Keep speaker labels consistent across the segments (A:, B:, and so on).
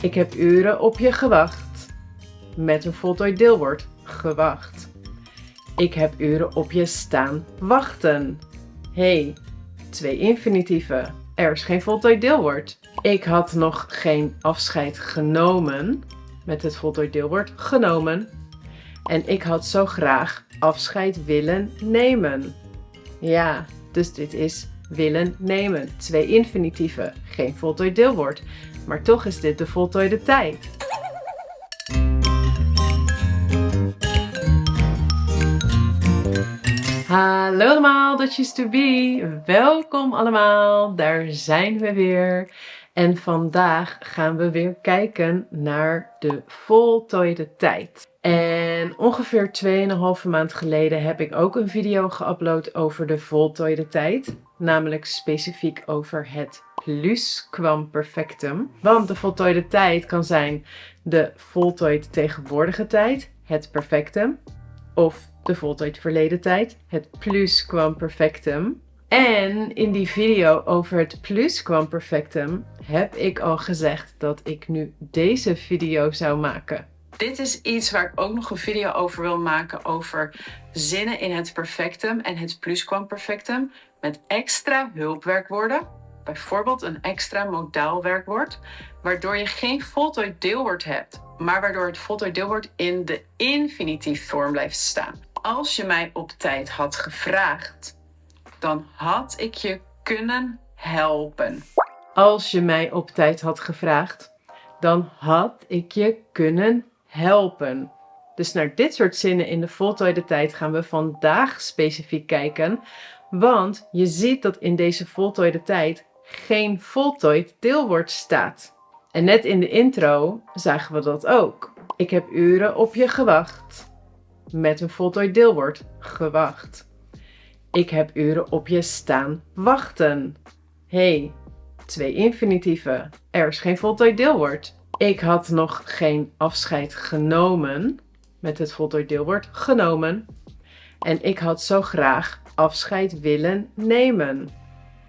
A: Ik heb uren op je gewacht. Met een voltooid deelwoord. Gewacht. Ik heb uren op je staan wachten. Hey, 2 infinitieven. Er is geen voltooid deelwoord. Ik had nog geen afscheid genomen. Met het voltooid deelwoord genomen. En ik had zo graag afscheid willen nemen. Ja, dus dit is willen nemen. 2 infinitieven. Geen voltooid deelwoord. Maar toch is dit de voltooide tijd. Hallo allemaal, Dutchies to be. Welkom allemaal, daar zijn we weer. En vandaag gaan we weer kijken naar de voltooide tijd. En ongeveer 2,5 maand geleden heb ik ook een video geüpload over de voltooide tijd. Namelijk specifiek over het plusquamperfectum. Want de voltooide tijd kan zijn de voltooid tegenwoordige tijd, het perfectum. Of de voltooid verleden tijd, het plusquamperfectum. En in die video over het plusquamperfectum heb ik al gezegd dat ik nu deze video zou maken. Dit is iets waar ik ook nog een video over wil maken over zinnen in het perfectum en het plusquamperfectum met extra hulpwerkwoorden. Bijvoorbeeld een extra modaal werkwoord, waardoor je geen voltooid deelwoord hebt, maar waardoor het voltooid deelwoord in de infinitiefvorm blijft staan. Als je mij op tijd had gevraagd, dan had ik je kunnen helpen. Als je mij op tijd had gevraagd, dan had ik je kunnen helpen. Dus naar dit soort zinnen in de voltooide tijd gaan we vandaag specifiek kijken. Want je ziet dat in deze voltooide tijd geen voltooid deelwoord staat. En net in de intro zagen we dat ook. Ik heb uren op je gewacht. Met een voltooid deelwoord. Gewacht. Ik heb uren op je staan wachten. Hey, 2 infinitieven. Er is geen voltooid deelwoord. Ik had nog geen afscheid genomen. Met het voltooid deelwoord genomen. En ik had zo graag afscheid willen nemen.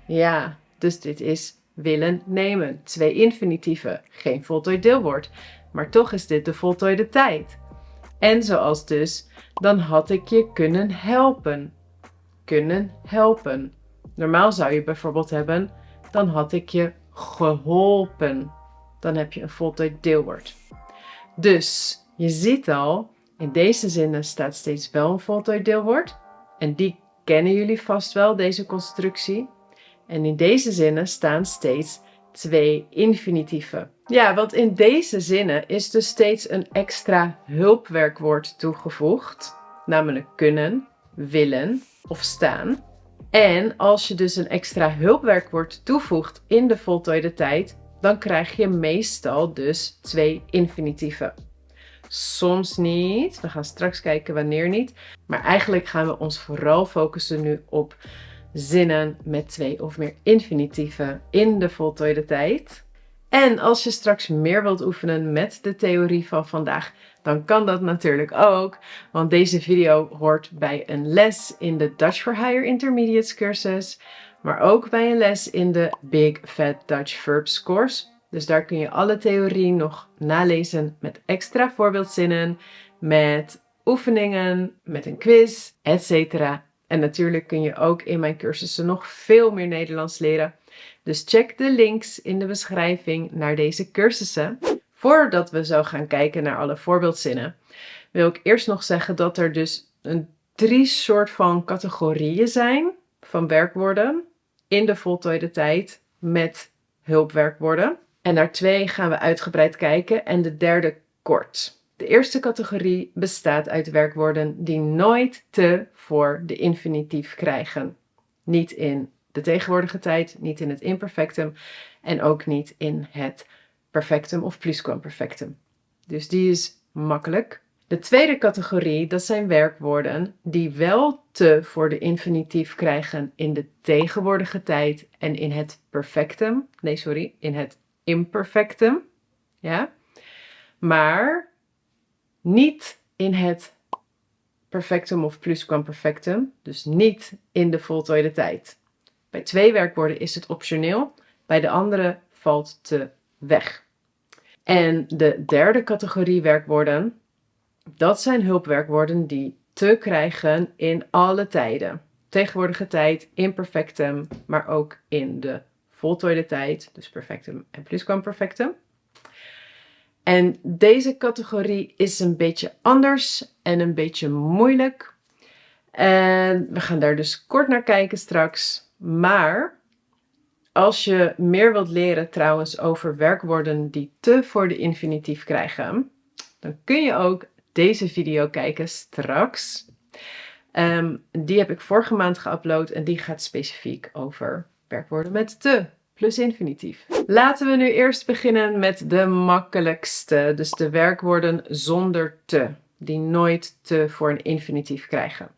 A: Ja, dus dit is willen nemen. 2 infinitieven. Geen voltooid deelwoord. Maar toch is dit de voltooide tijd. En zoals dus, dan had ik je kunnen helpen. Kunnen helpen. Normaal zou je bijvoorbeeld hebben, dan had ik je geholpen. Dan heb je een voltooid deelwoord. Dus, je ziet al, in deze zinnen staat steeds wel een voltooid deelwoord. En die kennen jullie vast wel, deze constructie. En in deze zinnen staan steeds 2 infinitieven. Ja, want in deze zinnen is dus steeds een extra hulpwerkwoord toegevoegd. Namelijk kunnen, willen of staan. En als je dus een extra hulpwerkwoord toevoegt in de voltooide tijd, dan krijg je meestal dus 2 infinitieven. Soms niet. We gaan straks kijken wanneer niet. Maar eigenlijk gaan we ons vooral focussen nu op zinnen met 2 of meer infinitieven in de voltooide tijd. En als je straks meer wilt oefenen met de theorie van vandaag, dan kan dat natuurlijk ook. Want deze video hoort bij een les in de Dutch for Higher Intermediates cursus. Maar ook bij een les in de Big Fat Dutch Verbs course. Dus daar kun je alle theorie nog nalezen met extra voorbeeldzinnen, met oefeningen, met een quiz, etc. En natuurlijk kun je ook in mijn cursussen nog veel meer Nederlands leren. Dus check de links in de beschrijving naar deze cursussen. Voordat we zo gaan kijken naar alle voorbeeldzinnen, wil ik eerst nog zeggen dat er dus 3 soort van categorieën zijn van werkwoorden in de voltooide tijd met hulpwerkwoorden. En naar 2 gaan we uitgebreid kijken en de derde kort. De eerste categorie bestaat uit werkwoorden die nooit te voor de infinitief krijgen. Niet in de tegenwoordige tijd, niet in het imperfectum en ook niet in het perfectum of plusquamperfectum. Dus die is makkelijk. De tweede categorie, dat zijn werkwoorden die wel te voor de infinitief krijgen in de tegenwoordige tijd en in het perfectum. In het imperfectum. Ja? Maar niet in het perfectum of plusquamperfectum, dus niet in de voltooide tijd. Bij 2 werkwoorden is het optioneel, bij de andere valt te weg. En de derde categorie werkwoorden, dat zijn hulpwerkwoorden die te krijgen in alle tijden. Tegenwoordige tijd, imperfectum, maar ook in de voltooide tijd, dus perfectum en pluskwamperfectum. En deze categorie is een beetje anders en een beetje moeilijk. En we gaan daar dus kort naar kijken straks. Maar als je meer wilt leren trouwens over werkwoorden die te voor de infinitief krijgen, dan kun je ook deze video kijken straks. Die heb ik vorige maand geüpload en die gaat specifiek over werkwoorden met te plus infinitief. Laten we nu eerst beginnen met de makkelijkste, dus de werkwoorden zonder te, die nooit te voor een infinitief krijgen.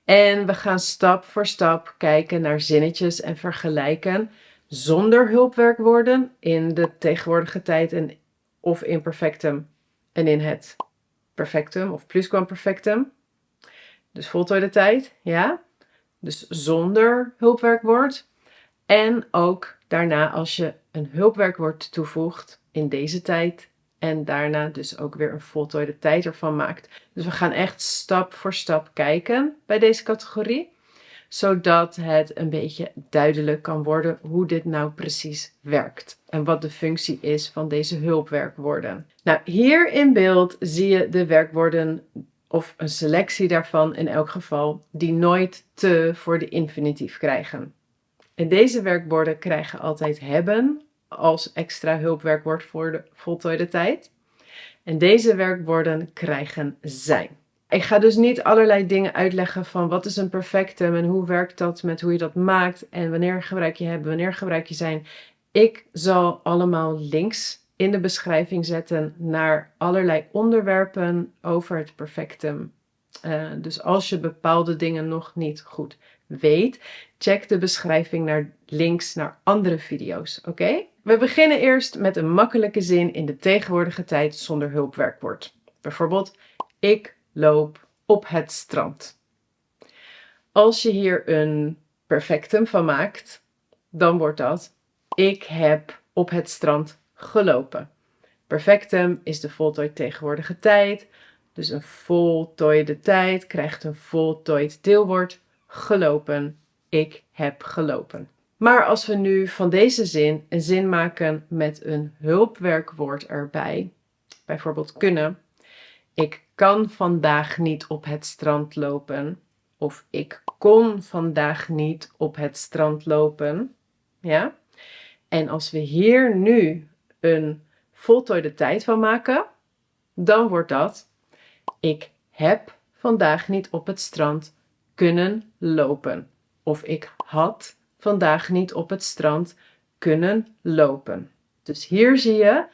A: En we gaan stap voor stap kijken naar zinnetjes en vergelijken zonder hulpwerkwoorden in de tegenwoordige tijd of imperfectum en in het perfectum of pluskwamperfectum. Dus voltooide tijd, ja. Dus zonder hulpwerkwoord. En ook daarna als je een hulpwerkwoord toevoegt in deze tijd. En daarna dus ook weer een voltooide tijd ervan maakt. Dus we gaan echt stap voor stap kijken bij deze categorie. Zodat het een beetje duidelijk kan worden hoe dit nou precies werkt. En wat de functie is van deze hulpwerkwoorden. Nou, hier in beeld zie je de werkwoorden, of een selectie daarvan in elk geval, die nooit te voor de infinitief krijgen. En deze werkwoorden krijgen altijd hebben als extra hulpwerkwoord voor de voltooide tijd. En deze werkwoorden krijgen zijn. Ik ga dus niet allerlei dingen uitleggen van wat is een perfectum en hoe werkt dat met hoe je dat maakt en wanneer gebruik je hebben, wanneer gebruik je zijn. Ik zal allemaal links in de beschrijving zetten naar allerlei onderwerpen over het perfectum. Dus als je bepaalde dingen nog niet goed weet, check de beschrijving naar links naar andere video's, oké? We beginnen eerst met een makkelijke zin in de tegenwoordige tijd zonder hulpwerkwoord. Bijvoorbeeld, ik loop op het strand. Als je hier een perfectum van maakt, dan wordt dat, ik heb op het strand gelopen. Perfectum is de voltooid tegenwoordige tijd. Dus een voltooide tijd krijgt een voltooid deelwoord, gelopen. Ik heb gelopen. Maar als we nu van deze zin een zin maken met een hulpwerkwoord erbij, bijvoorbeeld kunnen, ik kan vandaag niet op het strand lopen, of ik kon vandaag niet op het strand lopen, ja? En als we hier nu een voltooide tijd van maken, dan wordt dat, ik heb vandaag niet op het strand kunnen lopen. Of ik had vandaag niet op het strand kunnen lopen. Dus hier zie je,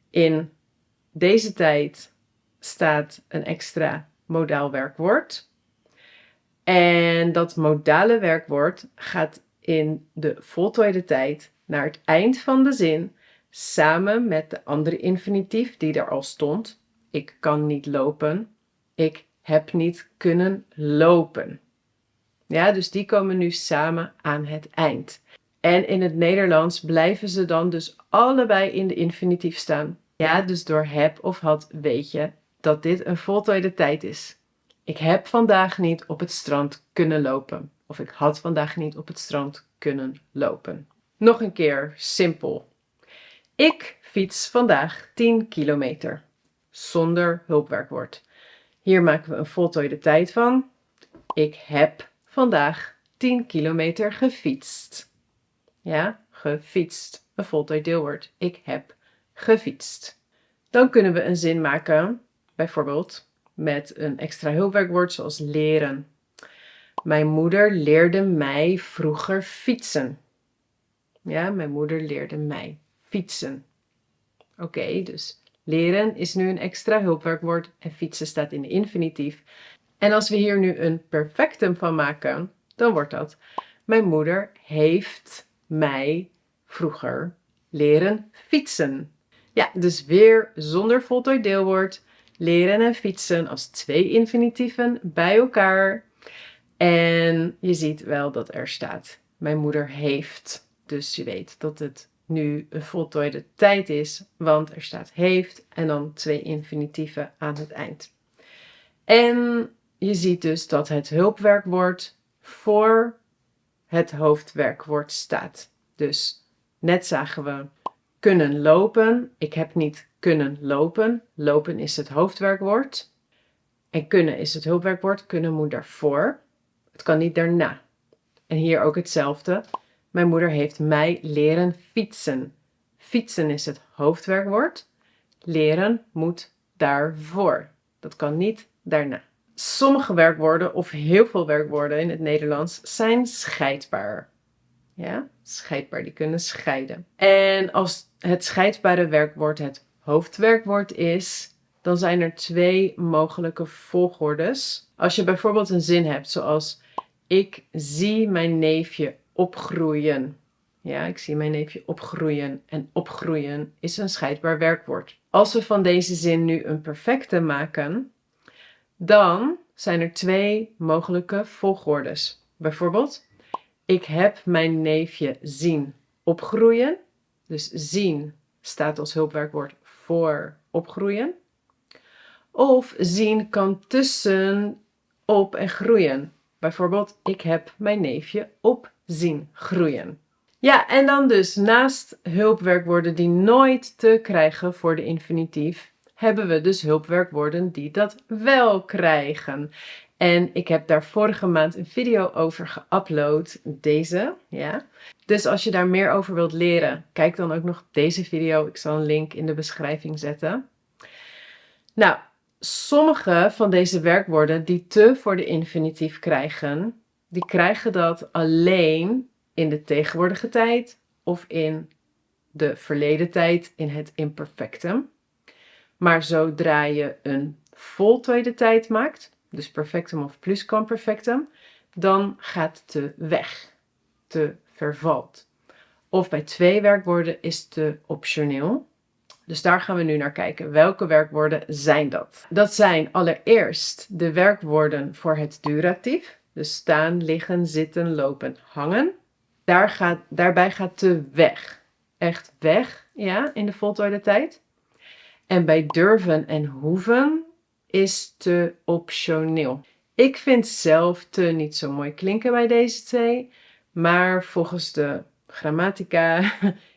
A: in deze tijd staat een extra modaal werkwoord. En dat modale werkwoord gaat in de voltooide tijd naar het eind van de zin, samen met de andere infinitief die er al stond. Ik kan niet lopen. Ik heb niet kunnen lopen. Ja, dus die komen nu samen aan het eind. En in het Nederlands blijven ze dan dus allebei in de infinitief staan. Ja, dus door heb of had weet je dat dit een voltooide tijd is. Ik heb vandaag niet op het strand kunnen lopen. Of ik had vandaag niet op het strand kunnen lopen. Nog een keer, simpel. Ik fiets vandaag 10 kilometer. Zonder hulpwerkwoord. Hier maken we een voltooide tijd van. Ik heb vandaag 10 kilometer gefietst. Ja, gefietst. Een voltooid deelwoord. Ik heb gefietst. Dan kunnen we een zin maken, bijvoorbeeld met een extra hulpwerkwoord zoals leren. Mijn moeder leerde mij vroeger fietsen. Ja, mijn moeder leerde mij fietsen. Oké, dus leren is nu een extra hulpwerkwoord en fietsen staat in de infinitief. En als we hier nu een perfectum van maken, dan wordt dat, mijn moeder heeft mij vroeger leren fietsen. Ja, dus weer zonder voltooid deelwoord, leren en fietsen als twee infinitieven bij elkaar. En je ziet wel dat er staat, mijn moeder heeft. Dus je weet dat het nu een voltooide tijd is, want er staat heeft en dan 2 infinitieven aan het eind. En je ziet dus dat het hulpwerkwoord voor het hoofdwerkwoord staat. Dus net zagen we kunnen lopen. Ik heb niet kunnen lopen. Lopen is het hoofdwerkwoord. En kunnen is het hulpwerkwoord. Kunnen moet daarvoor. Het kan niet daarna. En hier ook hetzelfde. Mijn moeder heeft mij leren fietsen. Fietsen is het hoofdwerkwoord. Leren moet daarvoor. Dat kan niet daarna. Sommige werkwoorden of heel veel werkwoorden in het Nederlands zijn scheidbaar. Ja, scheidbaar, die kunnen scheiden. En als het scheidbare werkwoord het hoofdwerkwoord is, dan zijn er 2 mogelijke volgordes. Als je bijvoorbeeld een zin hebt zoals ik zie mijn neefje opgroeien. Ja, ik zie mijn neefje opgroeien. En opgroeien is een scheidbaar werkwoord. Als we van deze zin nu een perfecte maken, dan zijn er 2 mogelijke volgordes. Bijvoorbeeld, ik heb mijn neefje zien opgroeien. Dus zien staat als hulpwerkwoord voor opgroeien. Of zien kan tussen op en groeien. Bijvoorbeeld, ik heb mijn neefje op zien groeien. Ja, en dan dus naast hulpwerkwoorden die nooit te krijgen voor de infinitief, hebben we dus hulpwerkwoorden die dat wel krijgen. En ik heb daar vorige maand een video over geüpload, deze, ja. Dus als je daar meer over wilt leren, kijk dan ook nog deze video. Ik zal een link in de beschrijving zetten. Nou, sommige van deze werkwoorden die te voor de infinitief krijgen, die krijgen dat alleen in de tegenwoordige tijd of in de verleden tijd in het imperfectum. Maar zodra je een voltooide tijd maakt, dus perfectum of pluskwamperfectum, dan gaat te weg, te vervalt. Of bij 2 werkwoorden is te optioneel. Dus daar gaan we nu naar kijken. Welke werkwoorden zijn dat? Dat zijn allereerst de werkwoorden voor het duratief. Dus staan, liggen, zitten, lopen, hangen. Daarbij gaat te weg. Echt weg, ja, in de voltooide tijd. En bij durven en hoeven is te optioneel. Ik vind zelf te niet zo mooi klinken bij deze 2. Maar volgens de grammatica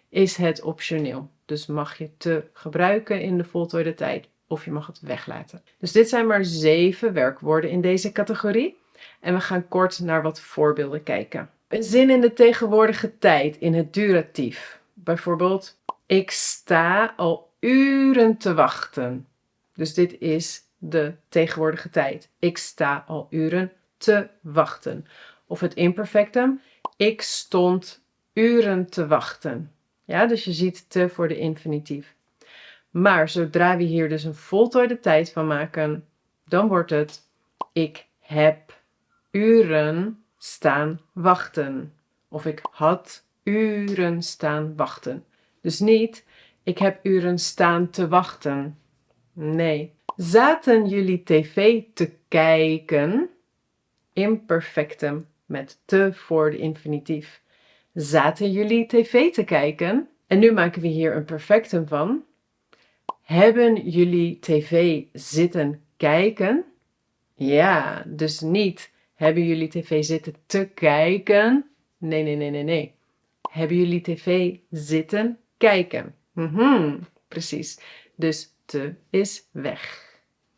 A: is het optioneel. Dus mag je te gebruiken in de voltooide tijd of je mag het weglaten. Dus dit zijn maar 7 werkwoorden in deze categorie. En we gaan kort naar wat voorbeelden kijken. Een zin in de tegenwoordige tijd in het duratief. Bijvoorbeeld, ik sta al uren te wachten. Dus dit is de tegenwoordige tijd. Ik sta al uren te wachten. Of het imperfectum, ik stond uren te wachten. Ja, dus je ziet te voor de infinitief. Maar zodra we hier dus een voltooide tijd van maken, dan wordt het ik heb uren staan wachten. Of ik had uren staan wachten. Dus niet ik heb uren staan te wachten. Nee. Zaten jullie tv te kijken? Imperfectum met te voor de infinitief. Zaten jullie tv te kijken? En nu maken we hier een perfectum van. Hebben jullie tv zitten kijken? Ja, dus niet hebben jullie tv zitten te kijken? Nee. Hebben jullie tv zitten kijken? Precies. Dus te is weg.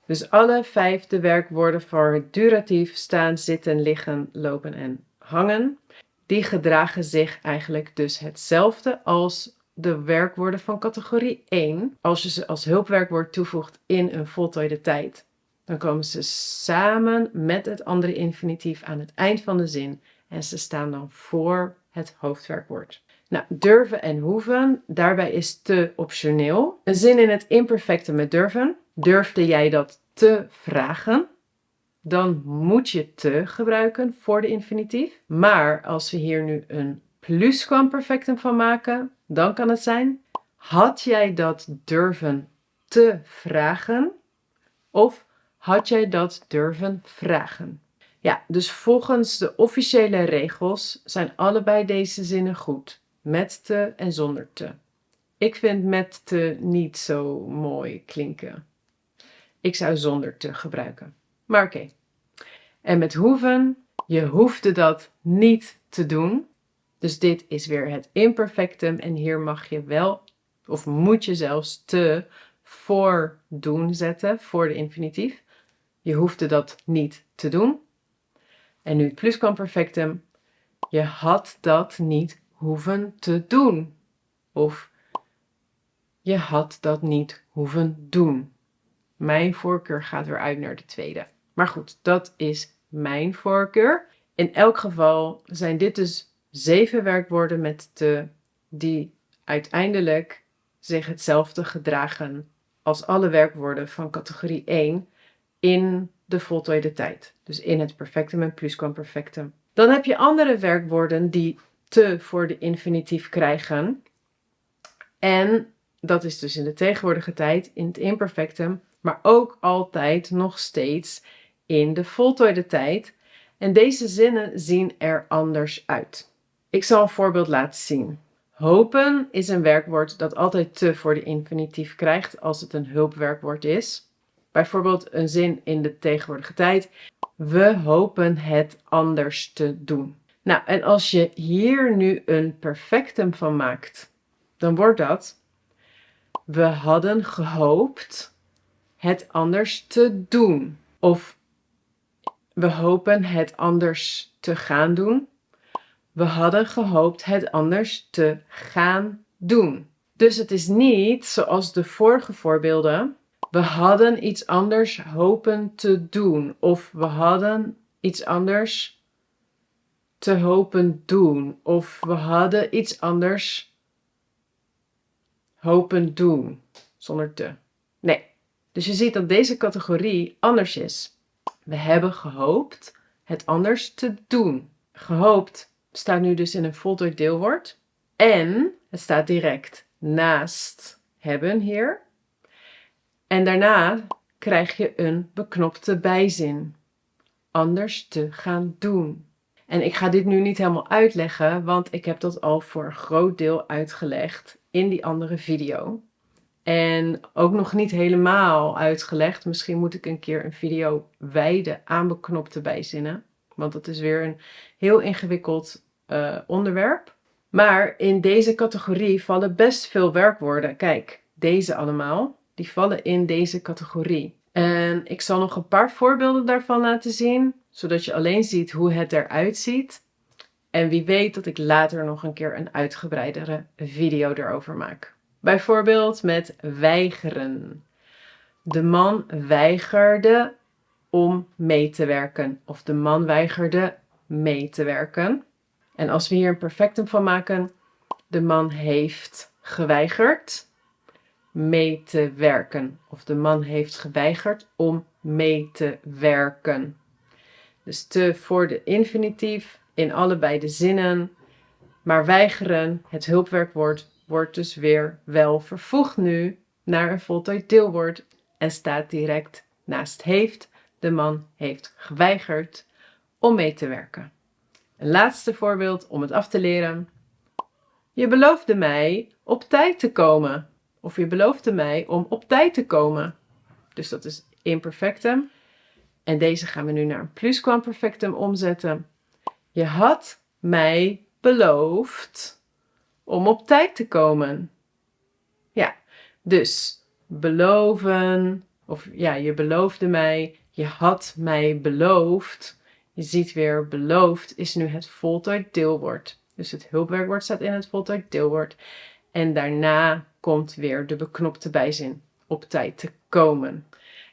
A: Dus alle 5 de werkwoorden voor het duratief staan, zitten, liggen, lopen en hangen. Die gedragen zich eigenlijk dus hetzelfde als de werkwoorden van categorie 1. Als je ze als hulpwerkwoord toevoegt in een voltooide tijd, dan komen ze samen met het andere infinitief aan het eind van de zin en ze staan dan voor het hoofdwerkwoord. Nou, durven en hoeven, daarbij is te optioneel. Een zin in het imperfecte met durven. Durfde jij dat te vragen? Dan moet je te gebruiken voor de infinitief. Maar als we hier nu een pluskwamperfectum van maken, dan kan het zijn: had jij dat durven te vragen? Of had jij dat durven vragen? Ja, dus volgens de officiële regels zijn allebei deze zinnen goed. Met te en zonder te. Ik vind met te niet zo mooi klinken. Ik zou zonder te gebruiken. Maar oké. En met hoeven, je hoefde dat niet te doen. Dus dit is weer het imperfectum en hier mag je wel, of moet je zelfs te voor doen zetten, voor de infinitief. Je hoefde dat niet te doen. En nu het pluskwamperfectum. Je had dat niet hoeven te doen. Of je had dat niet hoeven doen. Mijn voorkeur gaat weer uit naar de tweede. Maar goed, dat is mijn voorkeur. In elk geval zijn dit dus 7 werkwoorden met te die uiteindelijk zich hetzelfde gedragen als alle werkwoorden van categorie 1 in de voltooide tijd. Dus in het perfectum en pluskwamperfectum. Dan heb je andere werkwoorden die te voor de infinitief krijgen. En dat is dus in de tegenwoordige tijd, in het imperfectum, maar ook altijd nog steeds in de voltooide tijd. En deze zinnen zien er anders uit. Ik zal een voorbeeld laten zien. Hopen is een werkwoord dat altijd te voor de infinitief krijgt als het een hulpwerkwoord is. Bijvoorbeeld een zin in de tegenwoordige tijd. We hopen het anders te doen. Nou, en als je hier nu een perfectum van maakt, dan wordt dat: we hadden gehoopt het anders te doen. Of we hopen het anders te gaan doen. We hadden gehoopt het anders te gaan doen. Dus het is niet zoals de vorige voorbeelden. We hadden iets anders hopen te doen. Of we hadden iets anders te hopen doen. Of we hadden iets anders hopen doen. Zonder te. Nee. Dus je ziet dat deze categorie anders is. We hebben gehoopt het anders te doen. Gehoopt staat nu dus in een voltooid deelwoord. En het staat direct naast hebben hier. En daarna krijg je een beknopte bijzin. Anders te gaan doen. En ik ga dit nu niet helemaal uitleggen, want ik heb dat al voor een groot deel uitgelegd in die andere video. En ook nog niet helemaal uitgelegd. Misschien moet ik een keer een video wijden aan beknopte bijzinnen. Want dat is weer een heel ingewikkeld onderwerp. Maar in deze categorie vallen best veel werkwoorden. Kijk, deze allemaal. Die vallen in deze categorie. En ik zal nog een paar voorbeelden daarvan laten zien. Zodat je alleen ziet hoe het eruit ziet. En wie weet dat ik later nog een keer een uitgebreidere video erover maak. Bijvoorbeeld met weigeren. De man weigerde om mee te werken. Of de man weigerde mee te werken. En als we hier een perfectum van maken. De man heeft geweigerd mee te werken. Of de man heeft geweigerd om mee te werken. Dus te voor de infinitief in allebei de zinnen. Maar weigeren, het hulpwerkwoord, wordt dus weer wel vervoegd nu naar een voltooid deelwoord. En staat direct naast heeft. De man heeft geweigerd om mee te werken. Een laatste voorbeeld om het af te leren. Je beloofde mij op tijd te komen. Of je beloofde mij om op tijd te komen. Dus dat is imperfectum. En deze gaan we nu naar een pluskwamperfectum omzetten. Je had mij beloofd om op tijd te komen. Ja, dus beloven. Of ja, je beloofde mij. Je had mij beloofd. Je ziet weer, beloofd is nu het voltooid deelwoord. Dus het hulpwerkwoord staat in het voltooid deelwoord. En daarna komt weer de beknopte bijzin. Op tijd te komen.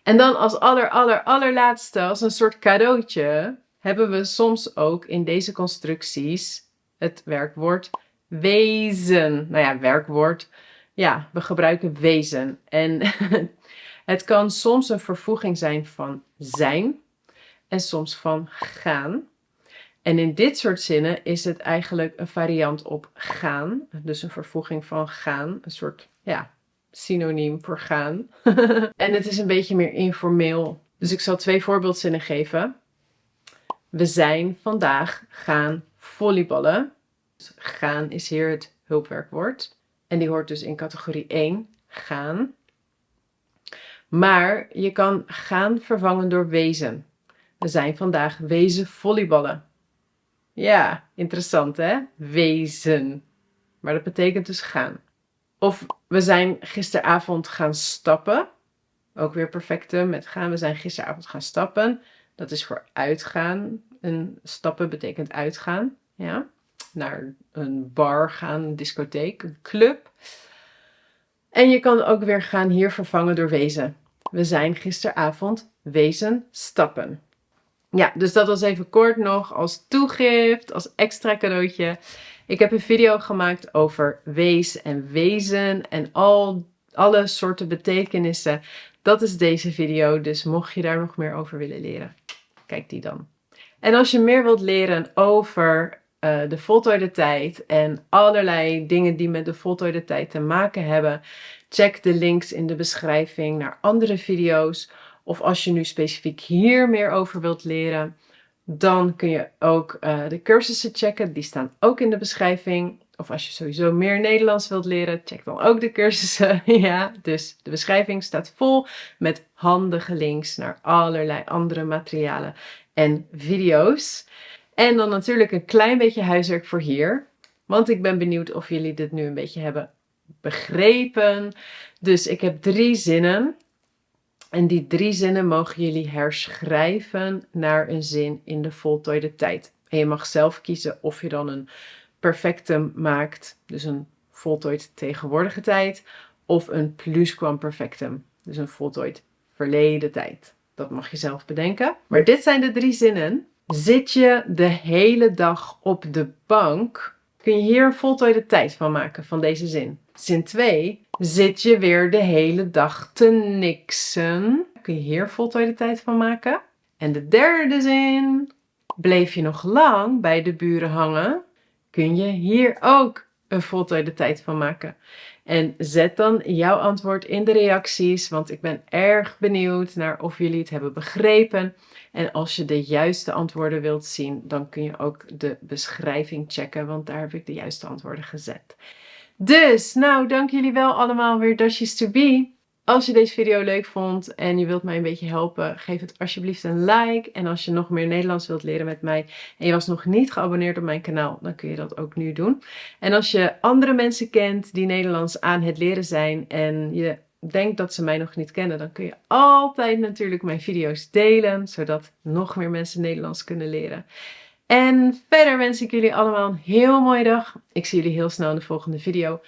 A: En dan als allerlaatste, als een soort cadeautje, hebben we soms ook in deze constructies het werkwoord wezen. Nou ja, werkwoord. Ja, we gebruiken wezen. En het kan soms een vervoeging zijn van zijn en soms van gaan. En in dit soort zinnen is het eigenlijk een variant op gaan. Dus een vervoeging van gaan. Een soort, ja, synoniem voor gaan. En het is een beetje meer informeel. Dus ik zal 2 voorbeeldzinnen geven. We zijn vandaag gaan volleyballen. Dus gaan is hier het hulpwerkwoord. En die hoort dus in categorie 1, gaan. Maar je kan gaan vervangen door wezen. We zijn vandaag wezen volleyballen. Ja, interessant hè? Wezen. Maar dat betekent dus gaan. Of we zijn gisteravond gaan stappen. Ook weer perfectum met gaan. We zijn gisteravond gaan stappen. Dat is voor uitgaan. En stappen betekent uitgaan. Ja? Naar een bar gaan, een discotheek, een club. En je kan ook weer gaan hier vervangen door wezen. We zijn gisteravond wezen stappen. Ja, dus dat was even kort nog als toegift, als extra cadeautje. Ik heb een video gemaakt over wees en wezen en alle soorten betekenissen. Dat is deze video, dus mocht je daar nog meer over willen leren, kijk die dan. En als je meer wilt leren over de voltooide tijd en allerlei dingen die met de voltooide tijd te maken hebben, check de links in de beschrijving naar andere video's. Of als je nu specifiek hier meer over wilt leren, dan kun je ook de cursussen checken. Die staan ook in de beschrijving. Of als je sowieso meer Nederlands wilt leren, check dan ook de cursussen. Ja, dus de beschrijving staat vol met handige links naar allerlei andere materialen en video's. En dan natuurlijk een klein beetje huiswerk voor hier. Want ik ben benieuwd of jullie dit nu een beetje hebben begrepen. Dus ik heb 3 zinnen. En die 3 zinnen mogen jullie herschrijven naar een zin in de voltooide tijd. En je mag zelf kiezen of je dan een perfectum maakt, dus een voltooid tegenwoordige tijd, of een plusquamperfectum, dus een voltooid verleden tijd. Dat mag je zelf bedenken. Maar dit zijn de 3 zinnen. Zit je de hele dag op de bank, kun je hier een voltooide tijd van maken van deze zin. Zin 2. Zit je weer de hele dag te niksen? Kun je hier voltooide tijd van maken. En de derde zin. Bleef je nog lang bij de buren hangen? Kun je hier ook een voltooide tijd van maken. En zet dan jouw antwoord in de reacties, want ik ben erg benieuwd naar of jullie het hebben begrepen. En als je de juiste antwoorden wilt zien, dan kun je ook de beschrijving checken, want daar heb ik de juiste antwoorden gezet. Dus, nou, dank jullie wel allemaal weer Dutchies to be. Als je deze video leuk vond en je wilt mij een beetje helpen, geef het alsjeblieft een like. En als je nog meer Nederlands wilt leren met mij en je was nog niet geabonneerd op mijn kanaal, dan kun je dat ook nu doen. En als je andere mensen kent die Nederlands aan het leren zijn en je denkt dat ze mij nog niet kennen, dan kun je altijd natuurlijk mijn video's delen, zodat nog meer mensen Nederlands kunnen leren. En verder wens ik jullie allemaal een heel mooie dag. Ik zie jullie heel snel in de volgende video.